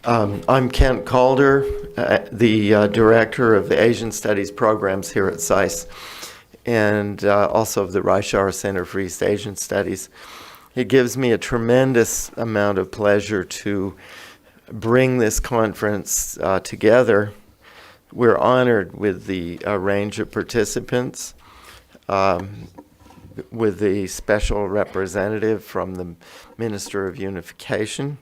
I'm Kent Calder, the Director of the Asian Studies programs here at SAIS, and also of the Reischauer Center for East Asian Studies. It gives me a tremendous amount of pleasure to bring this conference together. We're honored with the range of participants, with the special representative from the Minister of Unification,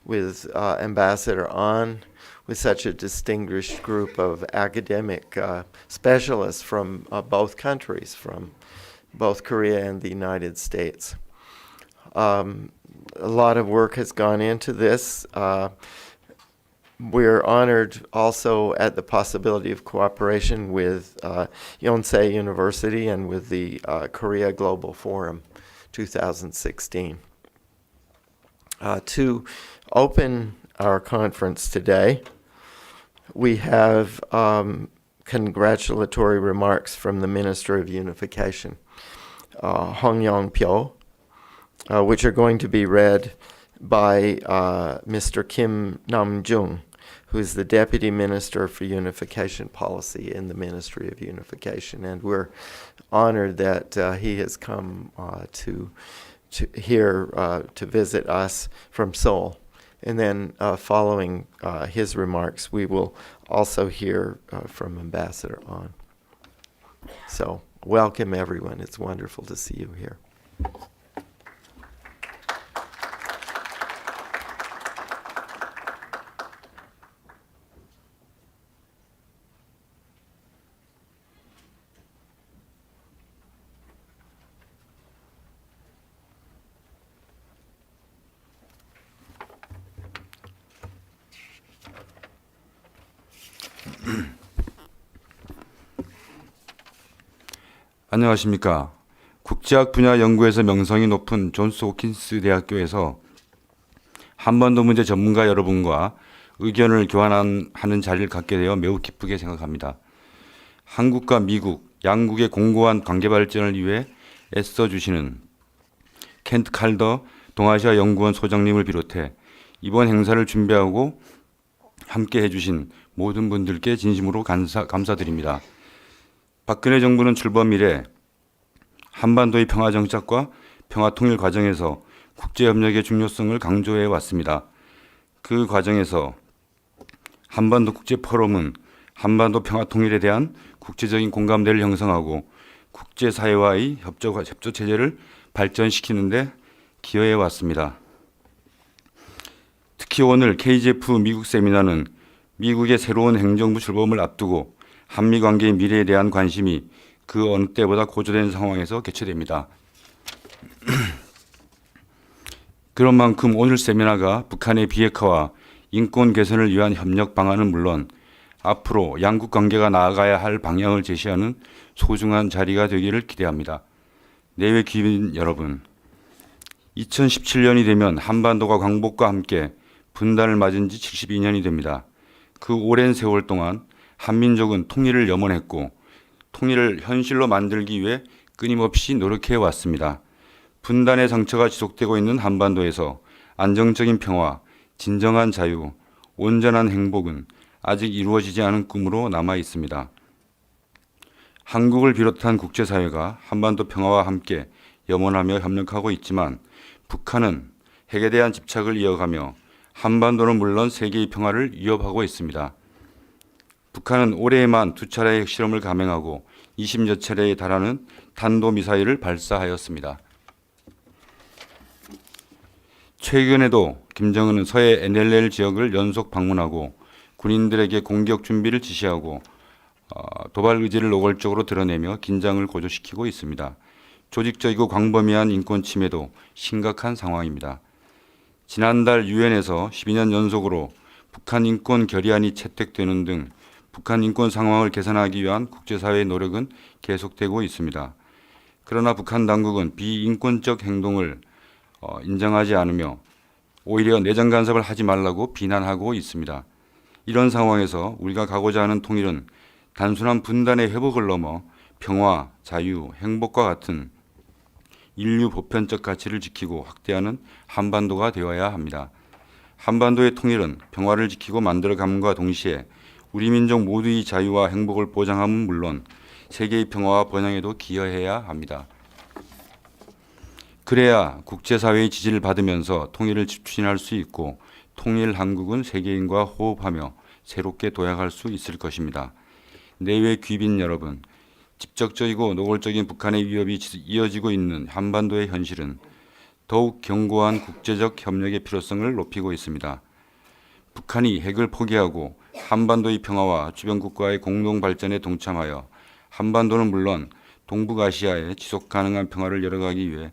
with Ambassador An, with such a distinguished group of academic specialists from both countries, from both Korea and the United States. A lot of work has gone into this. We're honored also at the possibility of cooperation with Yonsei University and with the Korea Global Forum 2016. To open our conference today, we have congratulatory remarks from the Minister of Unification, Hong Yong-pyo, which are going to be read by Mr. Kim Nam-jung, who is the Deputy Minister for Unification Policy in the Ministry of Unification. And we're honored that he has come to visit us from Seoul. And then following his remarks, we will also hear from Ambassador An. So welcome, everyone. It's wonderful to see you here. 안녕하십니까. 국제학 분야 연구에서 명성이 높은 존스 홉킨스 대학교에서 한반도 문제 전문가 여러분과 의견을 교환하는 자리를 갖게 되어 매우 기쁘게 생각합니다. 한국과 미국, 양국의 공고한 관계 발전을 위해 애써주시는 켄트 칼더 동아시아 연구원 소장님을 비롯해 이번 행사를 준비하고 함께 해주신 모든 분들께 진심으로 감사드립니다. 박근혜 정부는 출범 이래 한반도의 평화 정착과 평화 통일 과정에서 국제협력의 중요성을 강조해 왔습니다. 그 과정에서 한반도 국제포럼은 한반도 평화 통일에 대한 국제적인 공감대를 형성하고 국제사회와의 협조 체제를 발전시키는 데 기여해 왔습니다. 특히 오늘 KGF 미국 세미나는 미국의 새로운 행정부 출범을 앞두고 한미 관계의 미래에 대한 관심이 그 어느 때보다 고조된 상황에서 개최됩니다. 그런 만큼 오늘 세미나가 북한의 비핵화와 인권 개선을 위한 협력 방안은 물론 앞으로 양국 관계가 나아가야 할 방향을 제시하는 소중한 자리가 되기를 기대합니다. 내외 귀빈 여러분, 2017년이 되면 한반도가 광복과 함께 분단을 맞은 지 72년이 됩니다. 그 오랜 세월 동안 한민족은 통일을 염원했고 통일을 현실로 만들기 위해 끊임없이 노력해 왔습니다. 분단의 상처가 지속되고 있는 한반도에서 안정적인 평화, 진정한 자유, 온전한 행복은 아직 이루어지지 않은 꿈으로 남아 있습니다. 한국을 비롯한 국제사회가 한반도 평화와 함께 염원하며 협력하고 있지만 북한은 핵에 대한 집착을 이어가며 한반도는 물론 세계의 평화를 위협하고 있습니다. 북한은 올해에만 2차례의 핵실험을 감행하고 20여 차례에 달하는 탄도미사일을 발사하였습니다. 최근에도 김정은은 서해 NLL 지역을 연속 방문하고 군인들에게 공격 준비를 지시하고 도발 의지를 노골적으로 드러내며 긴장을 고조시키고 있습니다. 조직적이고 광범위한 인권 침해도 심각한 상황입니다. 지난달 유엔에서 12년 연속으로 북한 인권 결의안이 채택되는 등 북한 인권 상황을 개선하기 위한 국제사회의 노력은 계속되고 있습니다. 그러나 북한 당국은 비인권적 행동을 인정하지 않으며 오히려 내정 간섭을 하지 말라고 비난하고 있습니다. 이런 상황에서 우리가 가고자 하는 통일은 단순한 분단의 회복을 넘어 평화, 자유, 행복과 같은 인류 보편적 가치를 지키고 확대하는 한반도가 되어야 합니다. 한반도의 통일은 평화를 지키고 만들어감과 동시에 우리 민족 모두의 자유와 행복을 보장함은 물론 세계의 평화와 번영에도 기여해야 합니다. 그래야 국제사회의 지지를 받으면서 통일을 추진할 수 있고 통일 한국은 세계인과 호흡하며 새롭게 도약할 수 있을 것입니다. 내외 귀빈 여러분, 직접적이고 노골적인 북한의 위협이 이어지고 있는 한반도의 현실은 더욱 견고한 국제적 협력의 필요성을 높이고 있습니다. 북한이 핵을 포기하고 한반도의 평화와 주변 국가의 공동 발전에 동참하여 한반도는 물론 동북아시아의 지속 가능한 평화를 열어가기 위해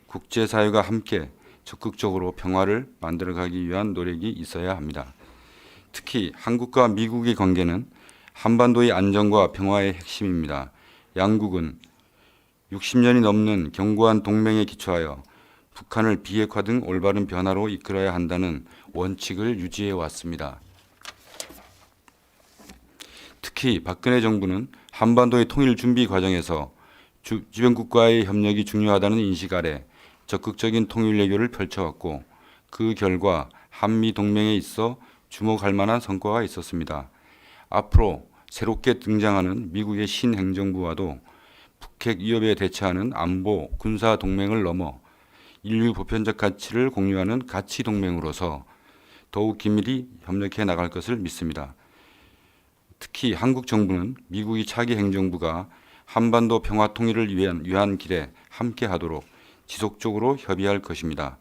국제사회가 함께 적극적으로 평화를 만들어가기 위한 노력이 있어야 합니다. 특히 한국과 미국의 관계는 한반도의 안정과 평화의 핵심입니다. 양국은 60년이 넘는 견고한 동맹에 기초하여 북한을 비핵화 등 올바른 변화로 이끌어야 한다는 원칙을 유지해 왔습니다. 특히 박근혜 정부는 한반도의 통일 준비 과정에서 주변 국가의 협력이 중요하다는 인식 아래 적극적인 통일 외교를 펼쳐왔고 그 결과 한미 동맹에 있어 주목할 만한 성과가 있었습니다. 앞으로 새롭게 등장하는 미국의 신행정부와도 북핵 위협에 대처하는 안보, 군사 동맹을 넘어 인류 보편적 가치를 공유하는 가치 동맹으로서 더욱 긴밀히 협력해 나갈 것을 믿습니다. 특히 한국 정부는 미국의 차기 행정부가 한반도 평화 통일을 위한 길에 함께하도록 지속적으로 협의할 것입니다.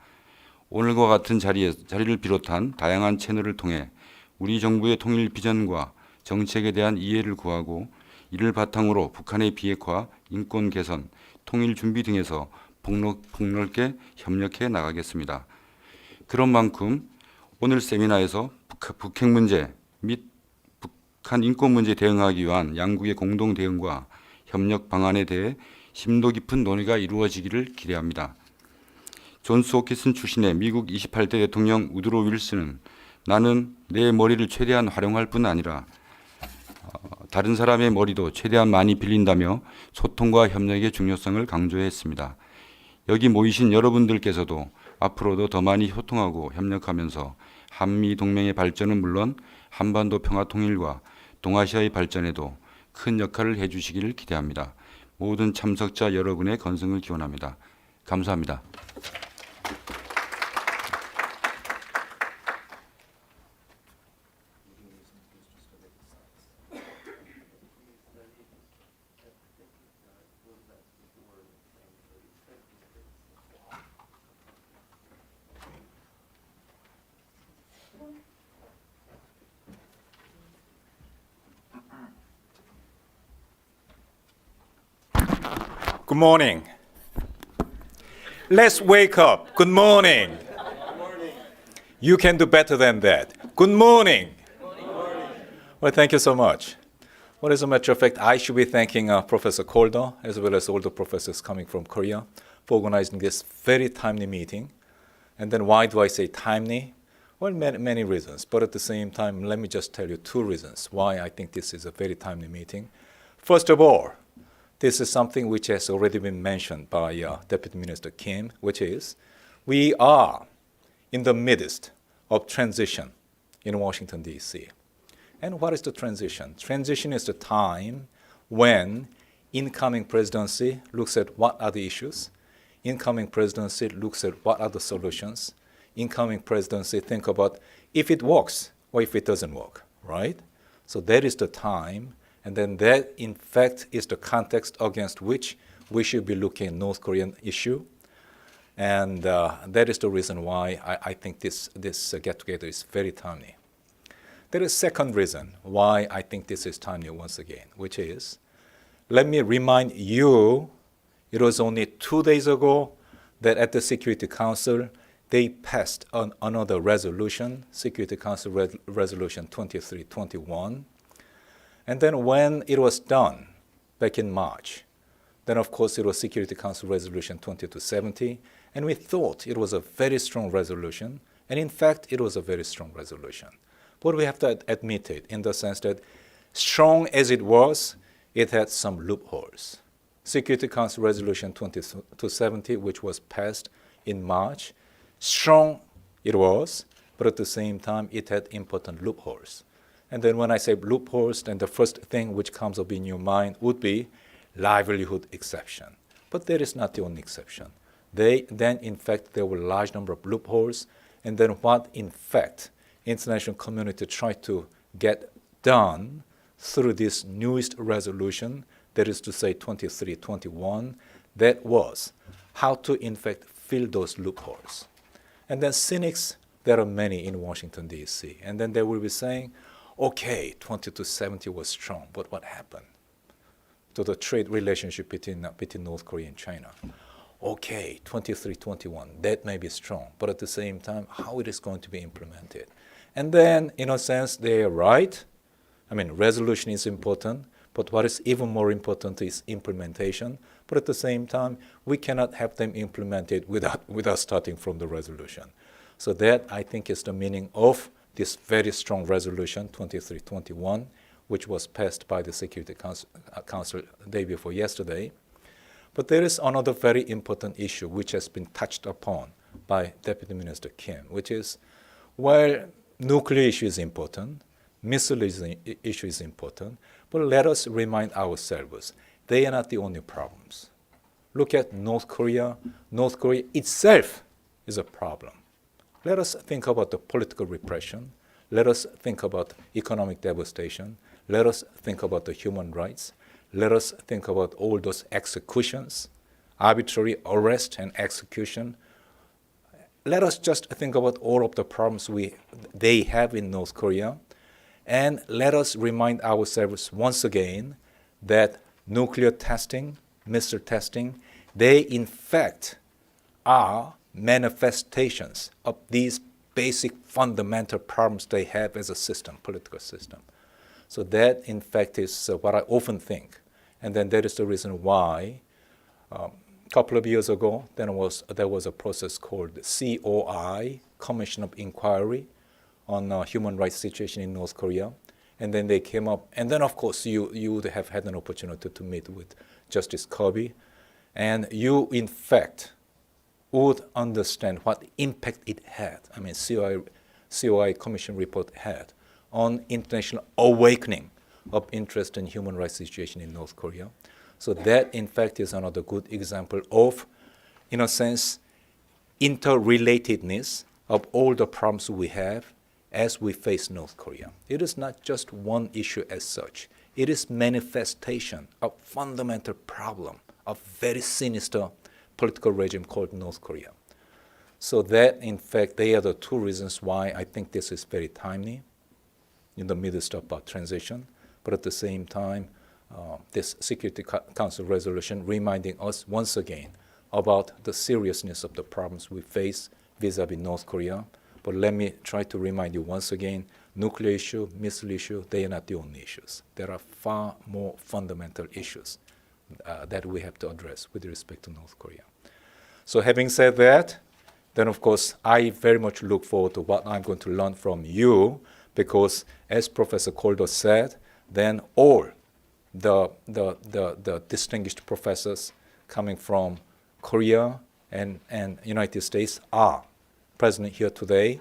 오늘과 같은 자리를 비롯한 다양한 채널을 통해 우리 정부의 통일 비전과 정책에 대한 이해를 구하고 이를 바탕으로 북한의 비핵화, 인권 개선, 통일 준비 등에서 폭넓게 협력해 나가겠습니다. 그런 만큼 오늘 세미나에서 북핵 문제 및 북한 인권 문제에 대응하기 위한 양국의 공동 대응과 협력 방안에 대해 심도 깊은 논의가 이루어지기를 기대합니다. 존스 호키슨 출신의 미국 28대 대통령 우드로 윌슨은 나는 내 머리를 최대한 활용할 뿐 아니라 다른 사람의 머리도 최대한 많이 빌린다며 소통과 협력의 중요성을 강조했습니다. 여기 모이신 여러분들께서도 앞으로도 더 많이 소통하고 협력하면서 한미 동맹의 발전은 물론 한반도 평화 통일과 동아시아의 발전에도 큰 역할을 해주시기를 기대합니다. 모든 참석자 여러분의 건승을 기원합니다. 감사합니다. Good morning. Let's wake up. Good morning. You can do better than that. Good morning. Well, thank you so much. Well, as a matter of fact, I should be thanking Professor Koldo, as well as all the professors coming from Korea, for organizing this very timely meeting. And then why do I say timely? Well, many reasons. But at the same time, let me just tell you two reasons why I think this is a very timely meeting. First of all, this is something which has already been mentioned by Deputy Minister Kim, which is we are in the midst of transition in Washington, D.C. And what is the transition? Transition is the time when incoming presidency looks at what are the issues, incoming presidency looks at what are the solutions, incoming presidency think about if it works or if it doesn't work, right? So that is the time. And then that, in fact, is the context against which we should be looking at North Korean issue. And that is the reason why I think this get-together is very timely. There is a second reason why I think this is timely once again, which is, let me remind you, it was only 2 days ago that at the Security Council, they passed another resolution, Security Council Resolution 2321. And then when it was done back in March, then of course it was Security Council Resolution 2270, and we thought it was a very strong resolution, and in fact it was a very strong resolution. But we have to admit it in the sense that strong as it was, it had some loopholes. Security Council Resolution 2270, which was passed in March, strong it was, but at the same time, it had important loopholes. And then when I say loopholes, then the first thing which comes up in your mind would be livelihood exception. But that is not the only exception. Then, in fact, there were a large number of loopholes. And then what, in fact, international community tried to get done through this newest resolution, that is to say 2321, that was how to, in fact, fill those loopholes. And then cynics, there are many in Washington, D.C., and then they will be saying, okay, 2270 was strong, but what happened to the trade relationship between North Korea and China? Okay, 2321, that may be strong, but at the same time, how it is going to be implemented? And then, in a sense, they are right. I mean, resolution is important, but what is even more important is implementation. But at the same time, we cannot have them implemented without starting from the resolution. So that, I think, is the meaning of this very strong resolution, 2321, which was passed by the Security Council the day before yesterday. But there is another very important issue which has been touched upon by Deputy Minister Kim, which is, while nuclear issue is important, missile issue is important, but let us remind ourselves, they are not the only problems. Look at North Korea. North Korea itself is a problem. Let us think about the political repression. Let us think about economic devastation. Let us think about the human rights. Let us think about all those executions, arbitrary arrest and execution. Let us just think about all of the problems they have in North Korea. And let us remind ourselves once again that nuclear testing, missile testing, they in fact are manifestations of these basic fundamental problems they have as a system, political system. So that in fact is what I often think. And then that is the reason why a couple of years ago there was a process called COI, Commission of Inquiry, on human rights situation in North Korea. And then they came up, and then of course you would have had an opportunity to meet with Justice Kirby, and you in fact would understand what impact it had, I mean COI Commission report had on international awakening of interest in human rights situation in North Korea. So that in fact is another good example of, in a sense, interrelatedness of all the problems we have as we face North Korea. It is not just one issue as such. It is manifestation of fundamental problem of very sinister political regime called North Korea. So that, in fact, they are the two reasons why I think this is very timely in the midst of transition, but at the same time, this Security Council resolution reminding us once again about the seriousness of the problems we face vis-a-vis North Korea. But let me try to remind you once again, nuclear issue, missile issue, they are not the only issues. There are far more fundamental issues that we have to address with respect to North Korea. So having said that, then of course, I very much look forward to what I'm going to learn from you, because as Professor Koldo said, then all the distinguished professors coming from Korea and United States are present here today.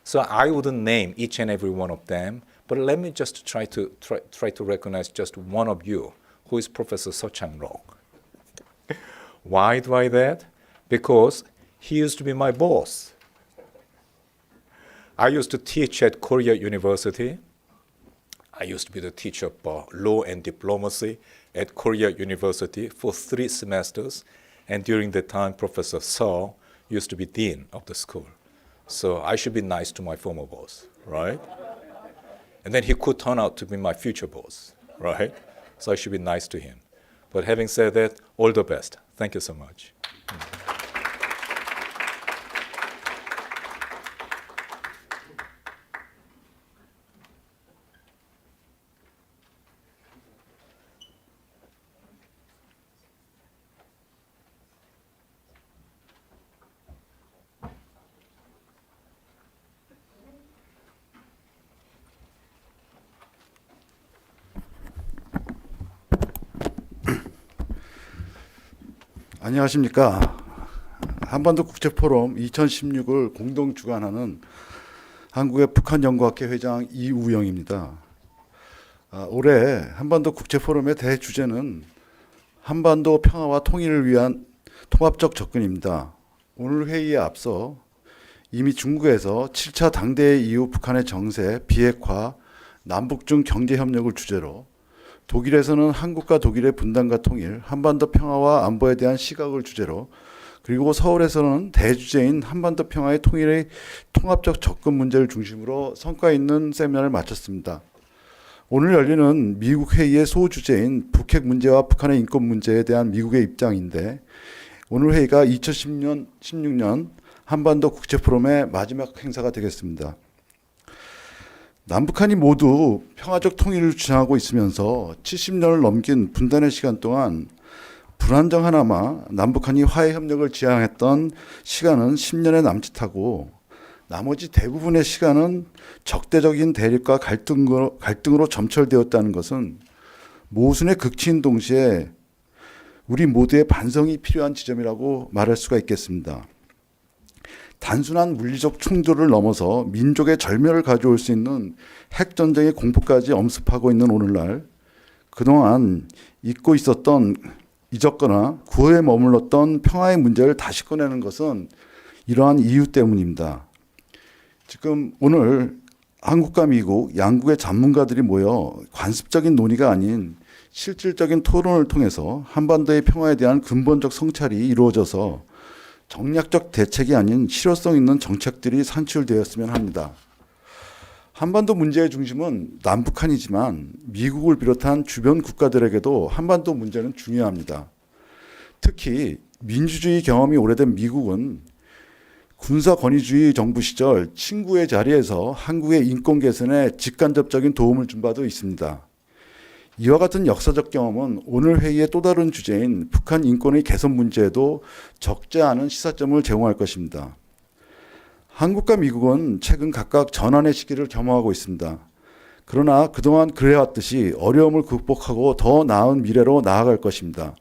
So I wouldn't name each and every one of them, but let me just try to recognize just one of you, who is Professor So Chang-rok. Why do I that? Because he used to be my boss. I used to teach at Korea University. I used to be the teacher of law and diplomacy at Korea University for 3 semesters. And during that time, Professor So used to be dean of the school. So I should be nice to my former boss, right? And then he could turn out to be my future boss, right? So I should be nice to him. But having said that, all the best. Thank you so much. 안녕하십니까. 한반도 국제포럼 2016을 공동 주관하는 한국의 북한연구학회 회장 이우영입니다. 올해 한반도 국제포럼의 대주제는 한반도 평화와 통일을 위한 통합적 접근입니다. 오늘 회의에 앞서 이미 중국에서 7차 당대회 이후 북한의 정세, 비핵화, 남북중 경제협력을 주제로, 독일에서는 한국과 독일의 분단과 통일, 한반도 평화와 안보에 대한 시각을 주제로, 그리고 서울에서는 대주제인 한반도 평화의 통일의 통합적 접근 문제를 중심으로 성과 있는 세미나를 마쳤습니다. 오늘 열리는 미국 회의의 소주제인 북핵 문제와 북한의 인권 문제에 대한 미국의 입장인데, 오늘 회의가 2016년 한반도 국제포럼의 마지막 행사가 되겠습니다. 남북한이 모두 평화적 통일을 주장하고 있으면서 70년을 넘긴 분단의 시간 동안 불안정하나마 남북한이 화해 협력을 지향했던 시간은 10년에 남짓하고, 나머지 대부분의 시간은 적대적인 대립과 갈등으로 점철되었다는 것은 모순의 극치인 동시에 우리 모두의 반성이 필요한 지점이라고 말할 수가 있겠습니다. 단순한 물리적 충돌을 넘어서 민족의 절멸을 가져올 수 있는 핵전쟁의 공포까지 엄습하고 있는 오늘날, 그동안 잊고 있었던, 잊었거나 구호에 머물렀던 평화의 문제를 다시 꺼내는 것은 이러한 이유 때문입니다. 지금 오늘 한국과 미국 양국의 전문가들이 모여 관습적인 논의가 아닌 실질적인 토론을 통해서 한반도의 평화에 대한 근본적 성찰이 이루어져서 정략적 대책이 아닌 실효성 있는 정책들이 산출되었으면 합니다. 한반도 문제의 중심은 남북한이지만 미국을 비롯한 주변 국가들에게도 한반도 문제는 중요합니다. 특히 민주주의 경험이 오래된 미국은 군사 권위주의 정부 시절 친구의 자리에서 한국의 인권 개선에 직간접적인 도움을 준 바도 있습니다. 이와 같은 역사적 경험은 오늘 회의의 또 다른 주제인 북한 인권의 개선 문제에도 적지 않은 시사점을 제공할 것입니다. 한국과 미국은 최근 각각 전환의 시기를 겸허하고 있습니다. 그러나 그동안 그래왔듯이 어려움을 극복하고 더 나은 미래로 나아갈 것입니다.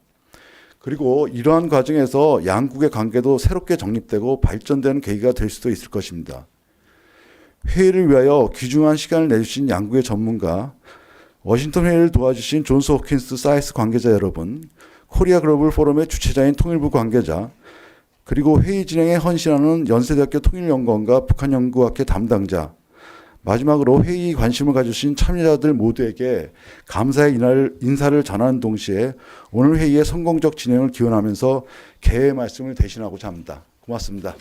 그리고 이러한 과정에서 양국의 관계도 새롭게 정립되고 발전되는 계기가 될 수도 있을 것입니다. 회의를 위하여 귀중한 시간을 내주신 양국의 전문가, 워싱턴 회의를 도와주신 존스 호킨스 사이스 관계자 여러분, 코리아 글로벌 포럼의 주최자인 통일부 관계자, 그리고 회의 진행에 헌신하는 연세대학교 통일연구원과 북한연구학회 담당자, 마지막으로 회의에 관심을 가주신 참여자들 모두에게 감사의 인사를 전하는 동시에 오늘 회의의 성공적 진행을 기원하면서 개의 말씀을 대신하고자 합니다. 고맙습니다.